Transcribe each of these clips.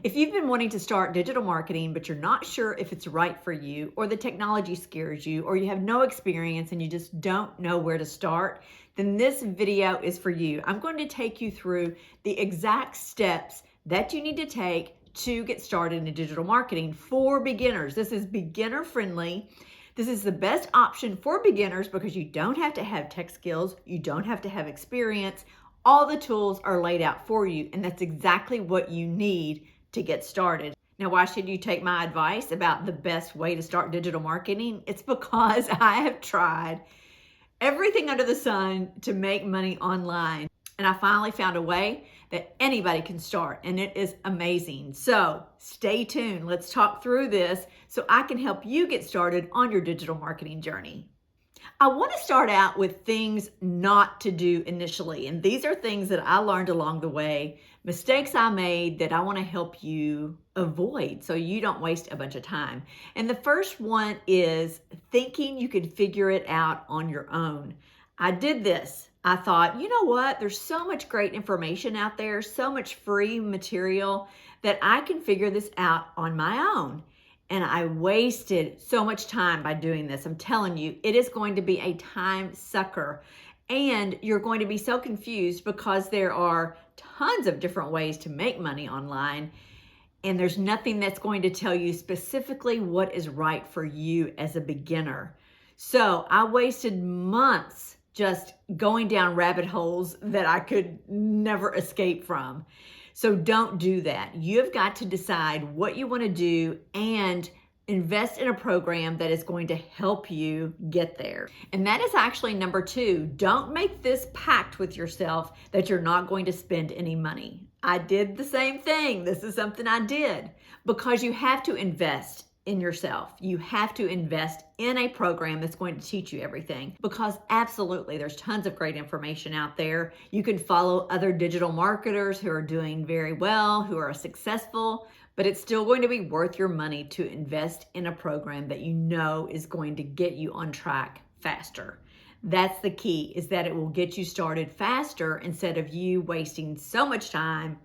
If you've been wanting to start digital marketing, but you're not sure if it's right for you, or the technology scares you, or you have no experience and you just don't know where to start, then this video is for you. I'm going to take you through the exact steps that you need to take to get started in digital marketing for beginners. This is beginner friendly. This is the best option for beginners because you don't have to have tech skills, you don't have to have experience. All the tools are laid out for you, and that's exactly what you need to get started. Now, why should you take my advice about the best way to start digital marketing? It's because I have tried everything under the sun to make money online, and I finally found a way that anybody can start, and it is amazing. So stay tuned. Let's talk through this so I can help you get started on your digital marketing journey. I want to start out with things not to do initially. And these are things that I learned along the way, mistakes I made that I want to help you avoid so you don't waste a bunch of time. And the first one is thinking you can figure it out on your own. I did this. I thought, you know what? There's so much great information out there, so much free material that I can figure this out on my own. And I wasted so much time by doing this. I'm telling you, it is going to be a time sucker. And you're going to be so confused because there are tons of different ways to make money online. And there's nothing that's going to tell you specifically what is right for you as a beginner. So I wasted months just going down rabbit holes that I could never escape from. So don't do that. You've got to decide what you want to do and invest in a program that is going to help you get there. And that is actually number 2. Don't make this pact with yourself that you're not going to spend any money. I did the same thing. This is something I did because you have to invest in yourself. You have to invest in a program that's going to teach you everything, because absolutely there's tons of great information out there. You can follow other digital marketers who are doing very well, who are successful, but it's still going to be worth your money to invest in a program that you know is going to get you on track faster. That's the key, is that it will get you started faster instead of you wasting so much time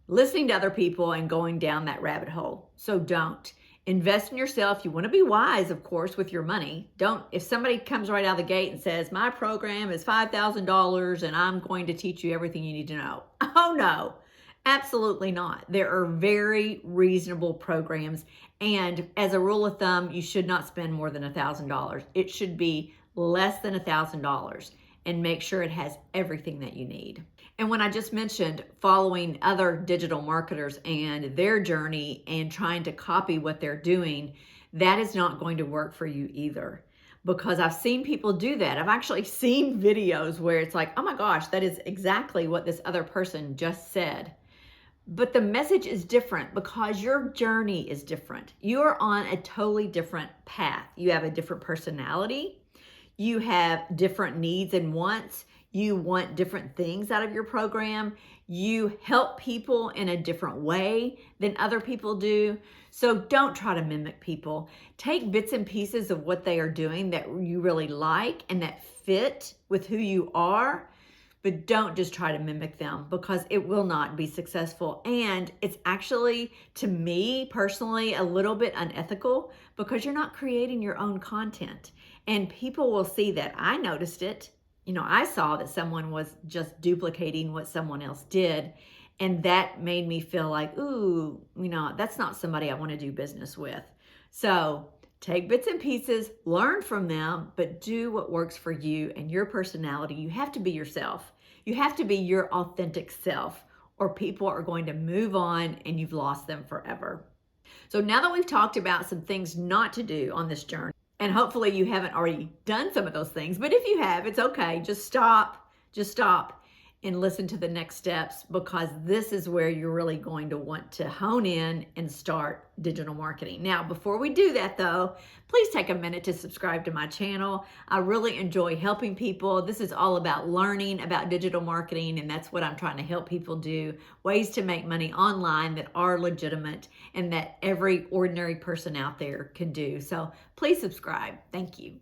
listening to other people and going down that rabbit hole. So don't. Invest in yourself. You want to be wise, of course, with your money. If somebody comes right out of the gate and says, my program is $5,000 and I'm going to teach you everything you need to know. Oh no, absolutely not. There are very reasonable programs. And as a rule of thumb, you should not spend more than $1,000. It should be less than $1,000, and make sure it has everything that you need. And when I just mentioned following other digital marketers and their journey and trying to copy what they're doing, that is not going to work for you either. Because I've seen people do that. I've actually seen videos where it's like, oh my gosh, that is exactly what this other person just said. But the message is different because your journey is different. You're on a totally different path. You have a different personality. You have different needs and wants. You want different things out of your program. You help people in a different way than other people do. So don't try to mimic people. Take bits and pieces of what they are doing that you really like and that fit with who you are, but don't just try to mimic them, because it will not be successful. And it's actually, to me personally, a little bit unethical because you're not creating your own content. And people will see that. I noticed it. I saw that someone was just duplicating what someone else did. And that made me feel like, ooh, that's not somebody I want to do business with. So take bits and pieces, learn from them, but do what works for you and your personality. You have to be yourself. You have to be your authentic self, or people are going to move on and you've lost them forever. So now that we've talked about some things not to do on this journey, and hopefully you haven't already done some of those things, but if you have, it's okay. Just stop and listen to the next steps, because this is where you're really going to want to hone in and start digital marketing. Now, before we do that though, please take a minute to subscribe to my channel. I really enjoy helping people. This is all about learning about digital marketing, and that's what I'm trying to help people do. Ways to make money online that are legitimate and that every ordinary person out there can do. So please subscribe. Thank you.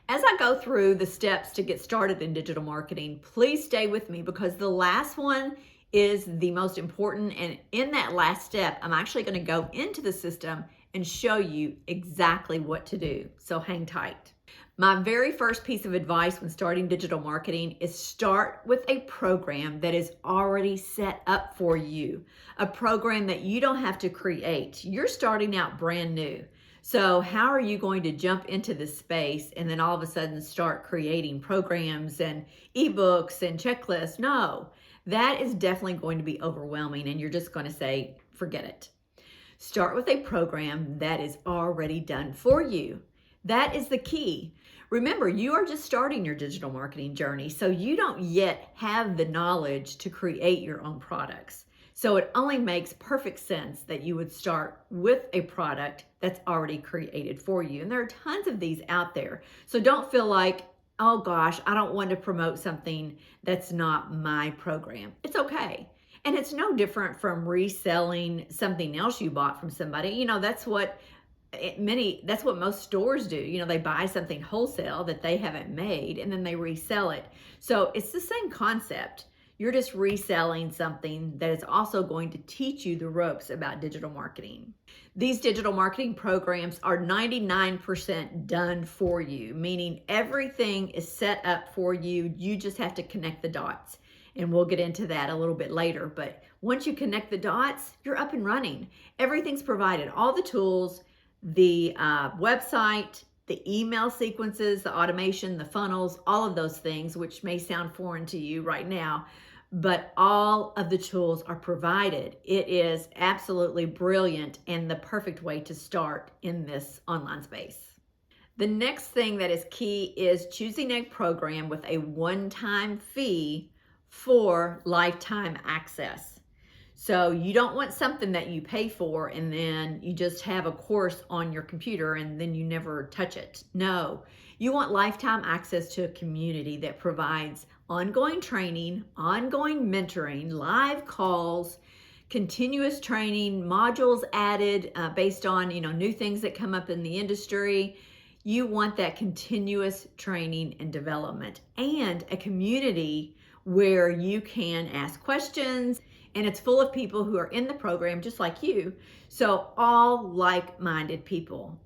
As I go through the steps to get started in digital marketing, please stay with me, because the last one is the most important. And in that last step, I'm actually going to go into the system and show you exactly what to do. So hang tight. My very first piece of advice when starting digital marketing is start with a program that is already set up for you, a program that you don't have to create. You're starting out brand new. So how are you going to jump into this space and then all of a sudden start creating programs and ebooks and checklists? No, that is definitely going to be overwhelming and you're just going to say, forget it. Start with a program that is already done for you. That is the key. Remember, you are just starting your digital marketing journey, so you don't yet have the knowledge to create your own products. So it only makes perfect sense that you would start with a product that's already created for you. And there are tons of these out there. So don't feel like, oh gosh, I don't want to promote something that's not my program. It's okay. And it's no different from reselling something else you bought from somebody. You know, that's what most stores do. You know, they buy something wholesale that they haven't made and then they resell it. So it's the same concept. You're just reselling something that is also going to teach you the ropes about digital marketing. These digital marketing programs are 99% done for you, meaning everything is set up for you. You just have to connect the dots. And we'll get into that a little bit later. But once you connect the dots, you're up and running. Everything's provided, all the tools, the website, the email sequences, the automation, the funnels, all of those things, which may sound foreign to you right now, but all of the tools are provided. It is absolutely brilliant and the perfect way to start in this online space. The next thing that is key is choosing a program with a one-time fee for lifetime access. So you don't want something that you pay for and then you just have a course on your computer and then you never touch it. No, you want lifetime access to a community that provides ongoing training, ongoing mentoring, live calls, continuous training, modules added based on new things that come up in the industry. You want that continuous training and development and a community where you can ask questions, and it's full of people who are in the program just like you. So all like-minded people.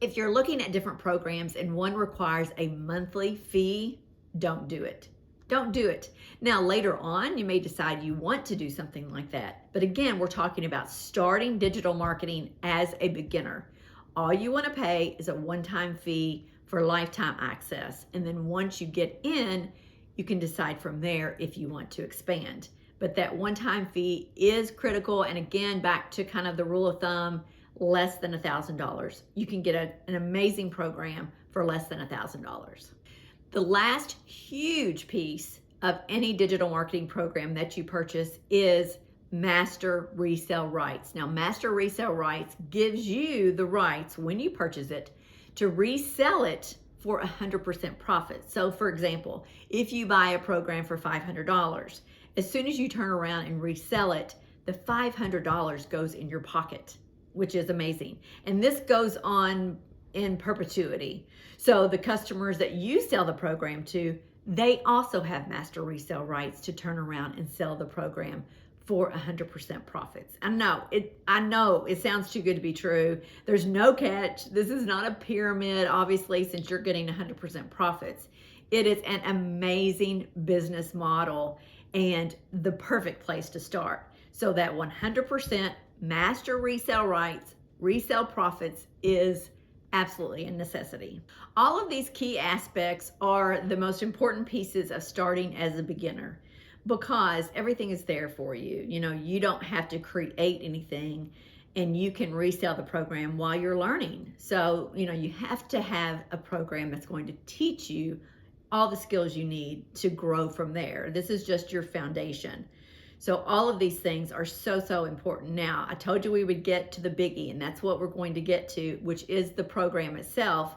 If you're looking at different programs and one requires a monthly fee, don't do it. Don't do it. Now, later on, you may decide you want to do something like that. But again, we're talking about starting digital marketing as a beginner. All you want to pay is a one-time fee for lifetime access. And then once you get in, you can decide from there if you want to expand. But that one-time fee is critical. And again, back to kind of the rule of thumb, less than $1,000. You can get an amazing program for less than $1,000. The last huge piece of any digital marketing program that you purchase is master resale rights. Now, master resale rights gives you the rights when you purchase it to resell it for 100% profit. So for example, if you buy a program for $500, as soon as you turn around and resell it, the $500 goes in your pocket, which is amazing. And this goes on in perpetuity. So the customers that you sell the program to, they also have master resale rights to turn around and sell the program for 100% profits. I know it sounds too good to be true. There's no catch. This is not a pyramid, obviously, since you're getting 100% profits. It is an amazing business model and the perfect place to start. So that 100% master resale rights, resale profits is absolutely a necessity. All of these key aspects are the most important pieces of starting as a beginner, because everything is there for you. You don't have to create anything and you can resell the program while you're learning. So, you have to have a program that's going to teach you all the skills you need to grow from there. This is just your foundation. So all of these things are so important. Now, I told you we would get to the biggie, and that's what we're going to get to, which is the program itself.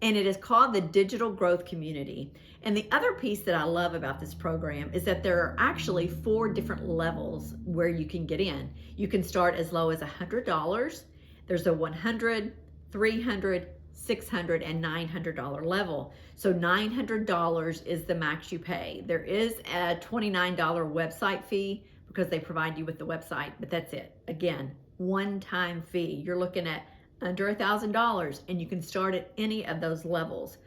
And it is called the Digital Growth Community. And the other piece that I love about this program is that there are actually 4 different levels where you can get in. You can start as low as $100. There's a $100, $300, $600, and $900 level. So $900 is the max you pay. There is a $29 website fee because they provide you with the website, but that's it. Again, one-time fee. You're looking at under $1,000, and you can start at any of those levels.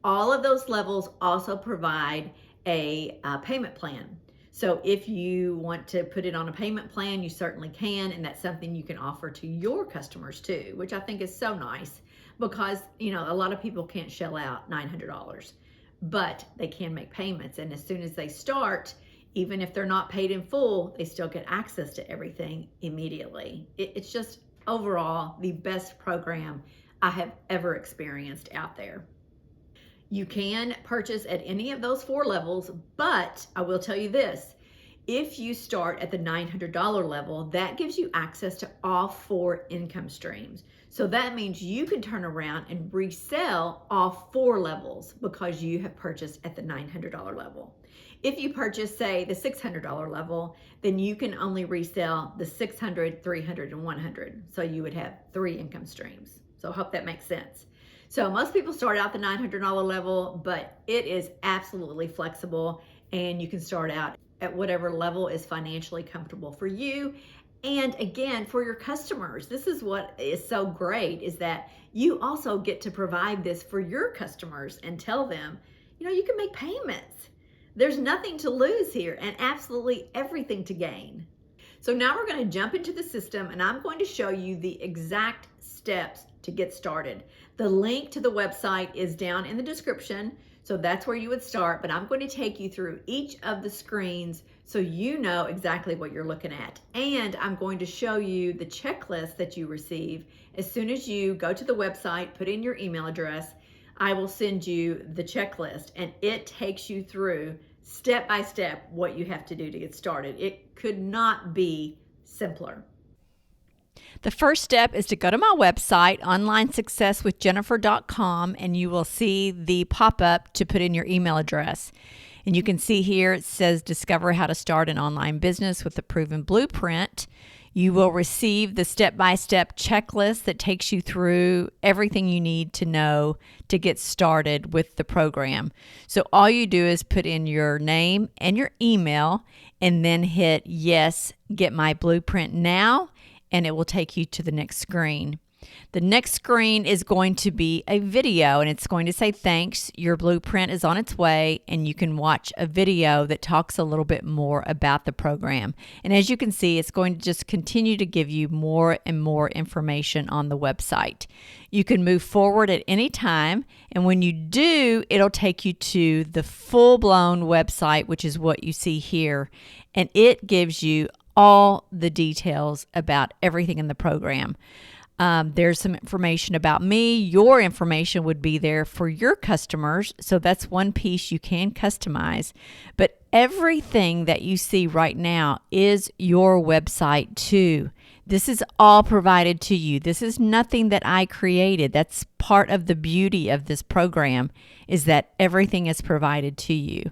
All of those levels also provide a payment plan. So if you want to put it on a payment plan, you certainly can, and that's something you can offer to your customers too, which I think is so nice, because a lot of people can't shell out $900, but they can make payments, and as soon as they start, even if they're not paid in full, they still get access to everything immediately. It's just overall the best program I have ever experienced out there. You can purchase at any of those 4 levels, but I will tell you this: if you start at the $900 level, that gives you access to all 4 income streams. So that means you can turn around and resell all 4 levels because you have purchased at the $900 level. If you purchase, say, the $600 level, then you can only resell the $600, $300, and $100. So you would have 3 income streams. So I hope that makes sense. So most people start out the $900 level, but it is absolutely flexible, and you can start out at whatever level is financially comfortable for you. And again, for your customers, this is what is so great, is that you also get to provide this for your customers and tell them, you can make payments. There's nothing to lose here and absolutely everything to gain. So now we're going to jump into the system, and I'm going to show you the exact steps to get started. The link to the website is down in the description, so that's where you would start, but I'm going to take you through each of the screens so you know exactly what you're looking at. And I'm going to show you the checklist that you receive. As soon as you go to the website, put in your email address, I will send you the checklist, and it takes you through step by step what you have to do to get started. It could not be simpler. The first step is to go to my website, onlinesuccesswithjennifer.com, and you will see the pop-up to put in your email address. And you can see here it says discover how to start an online business with a proven blueprint. You will receive the step-by-step checklist that takes you through everything you need to know to get started with the program. So all you do is put in your name and your email, and then hit yes, get my blueprint now, and it will take you to the next screen. The next screen is going to be a video, and it's going to say thanks, your blueprint is on its way, and you can watch a video that talks a little bit more about the program. And as you can see, it's going to just continue to give you more and more information on the website. You can move forward at any time, and when you do, it'll take you to the full-blown website, which is what you see here, and it gives you all the details about everything in the program. There's some information about me. Your information would be there for your customers, so that's one piece you can customize. But everything that you see right now is your website too. This is all provided to you. This is nothing that I created. That's part of the beauty of this program, is that everything is provided to you.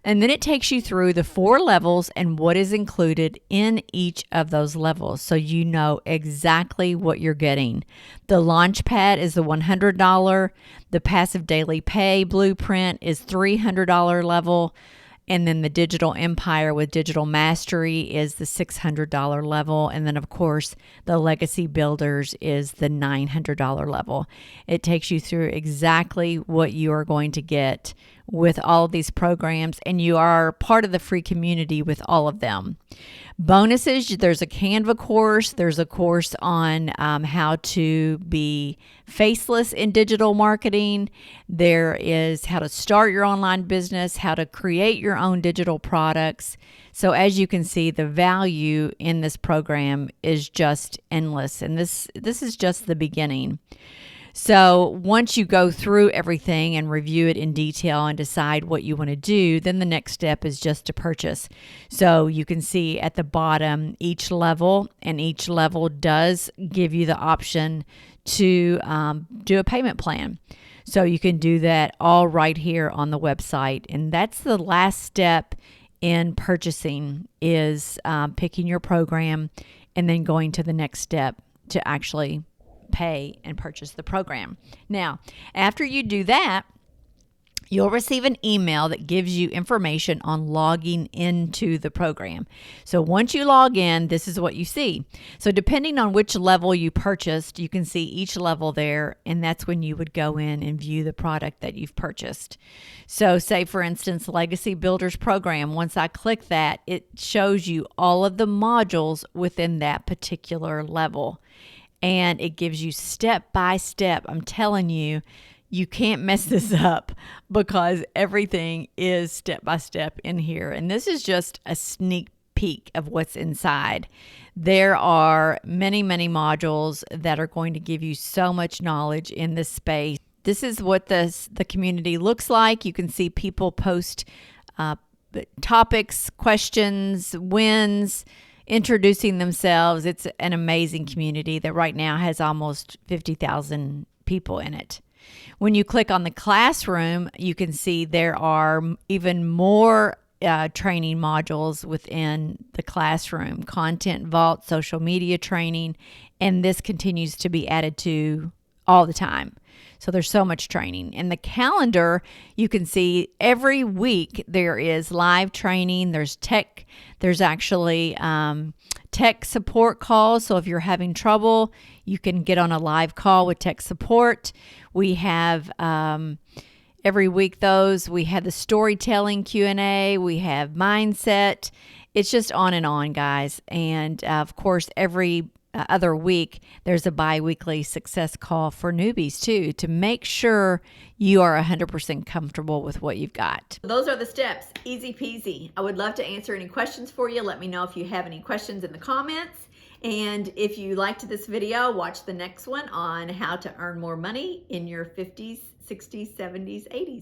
And then it takes you through the 4 levels and what is included in each of those levels, so you know exactly what you're getting. The Launchpad is the $100. The Passive Daily Pay Blueprint is $300 level. And then the Digital Empire with Digital Mastery is the $600 level. And then, of course, the Legacy Builders is the $900 level. It takes you through exactly what you are going to get with all of these programs, and you are part of the free community with all of them. Bonuses, there's a Canva course. There's a course on how to be faceless in digital marketing. There is how to start your online business, how to create your own digital products. So as you can see, the value in this program is just endless, and this is just the beginning. So once you go through everything and review it in detail and decide what you want to do, then the next step is just to purchase. So you can see at the bottom each level, and each level does give you the option to do a payment plan. So you can do that all right here on the website. And that's the last step in purchasing, is picking your program and then going to the next step to actually pay and purchase the program. Now, after you do that, you'll receive an email that gives you information on logging into the program. So once you log in, this is what you see. So depending on which level you purchased, you can see each level there, and that's when you would go in and view the product that you've purchased. So say, for instance, Legacy Builders Program, once I click that, it shows you all of the modules within that particular level. And it gives you step by step. I'm telling you, you can't mess this up because everything is step by step in here. And this is just a sneak peek of what's inside. There are many, many modules that are going to give you so much knowledge in this space. This is what the community looks like. You can see people post topics, questions, wins, introducing themselves. It's an amazing community that right now has almost 50,000 people in it. When you click on the classroom, you can see there are even more training modules within the classroom, content vault, social media training, and this continues to be added to all the time. So there's so much training. In the calendar, you can see every week there is live training. There's tech. There's actually tech support calls. So if you're having trouble, you can get on a live call with tech support. We have every week those. We have the storytelling Q&A. We have mindset. It's just on, guys. And of course, every other week, there's a bi-weekly success call for newbies too, to make sure you are 100% comfortable with what you've got. Those are the steps, easy peasy. I would love to answer any questions for you. Let me know if you have any questions in the comments. And if you liked this video, watch the next one on how to earn more money in your 50s, 60s, 70s, 80s.